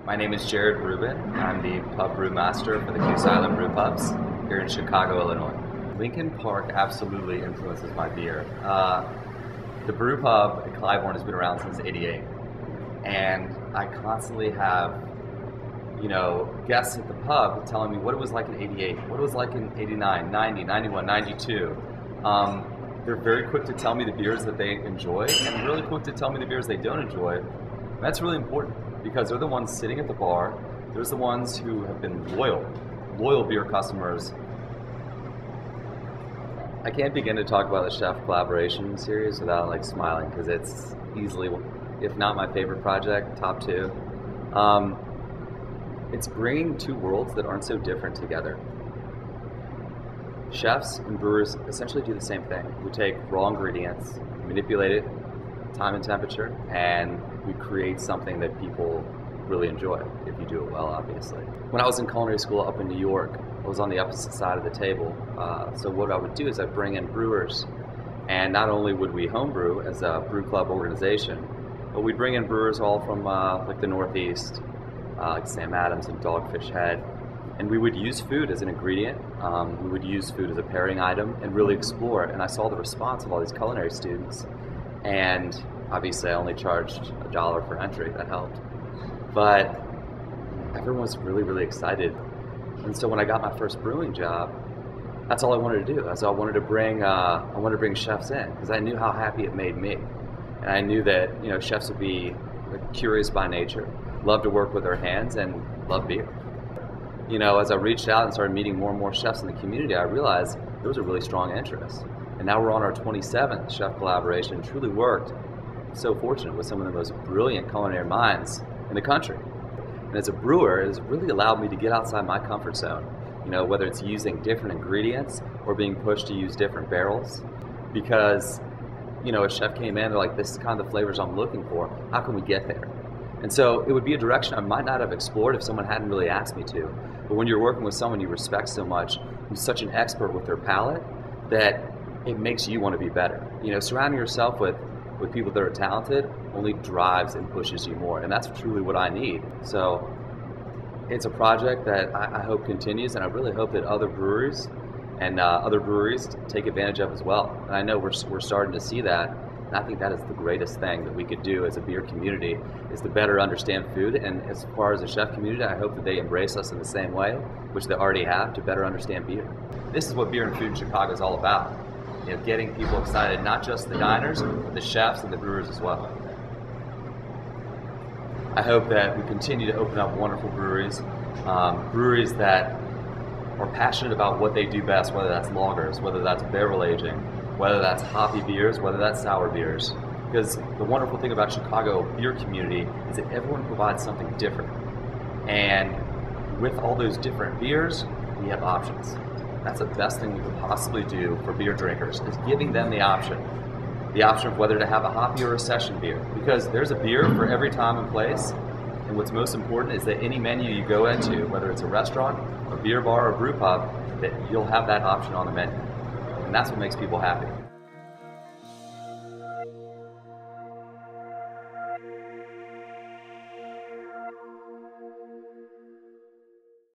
My name is Rouben. I'm the pub brewmaster for the Goose Island Brew Pubs here in Chicago, Illinois. Lincoln Park absolutely influences my beer. The brew pub at Clybourne has been around since '88, and I constantly have, guests at the pub telling me what it was like in '88, what it was like in '89, '90, '91, '92. They're very quick to tell me the beers that they enjoy, and really quick to tell me the beers they don't enjoy. And that's really important because they're the ones sitting at the bar. They're the ones who have been loyal beer customers. I can't begin to talk about the chef collaboration series without smiling, because it's easily, if not my favorite project, top two. It's bringing two worlds that aren't so different together. Chefs and brewers essentially do the same thing. We take raw ingredients, manipulate it, time and temperature, and we create something that people really enjoy, if you do it well, obviously. When I was in culinary school up in New York, I was on the opposite side of the table. So what I would do is I'd bring in brewers, and not only would we homebrew as a brew club organization, but we'd bring in brewers all from the Northeast, like Sam Adams and Dogfish Head, and we would use food as an ingredient. We would use food as a pairing item and really explore it. And I saw the response of all these culinary students, and obviously I only charged $1 for entry. That helped. But everyone was really, really excited. And so when I got my first brewing job, that's all I wanted to do. I wanted to bring chefs in, because I knew how happy it made me. And I knew that chefs would be curious by nature, love to work with their hands, and love beer. As I reached out and started meeting more and more chefs in the community, I realized there was a really strong interest. And now we're on our 27th chef collaboration. Truly worked. So fortunate with some of the most brilliant culinary minds in the country. And as a brewer, it has really allowed me to get outside my comfort zone. Whether it's using different ingredients or being pushed to use different barrels. Because, a chef came in, they're like, this is kind of the flavors I'm looking for. How can we get there? And so it would be a direction I might not have explored if someone hadn't really asked me to. But when you're working with someone you respect so much, who's such an expert with their palate, that it makes you want to be better. Surrounding yourself with people that are talented only drives and pushes you more. And that's truly what I need. So it's a project that I hope continues, and I really hope that other breweries and other breweries take advantage of as well. And I know we're starting to see that. And I think that is the greatest thing that we could do as a beer community, is to better understand food. And as far as a chef community, I hope that they embrace us in the same way, which they already have, to better understand beer. This is what beer and food in Chicago is all about. Getting people excited, not just the diners, but the chefs and the brewers as well. I hope that we continue to open up wonderful breweries, breweries that are passionate about what they do best, whether that's lagers, whether that's barrel aging, whether that's hoppy beers, whether that's sour beers. Because the wonderful thing about Chicago beer community is that everyone provides something different. And with all those different beers, we have options. That's the best thing we could possibly do for beer drinkers, is giving them the option of whether to have a hoppy or a session beer. Because there's a beer for every time and place, and what's most important is that any menu you go into, whether it's a restaurant, a beer bar, or brew pub, that you'll have that option on the menu. And that's what makes people happy.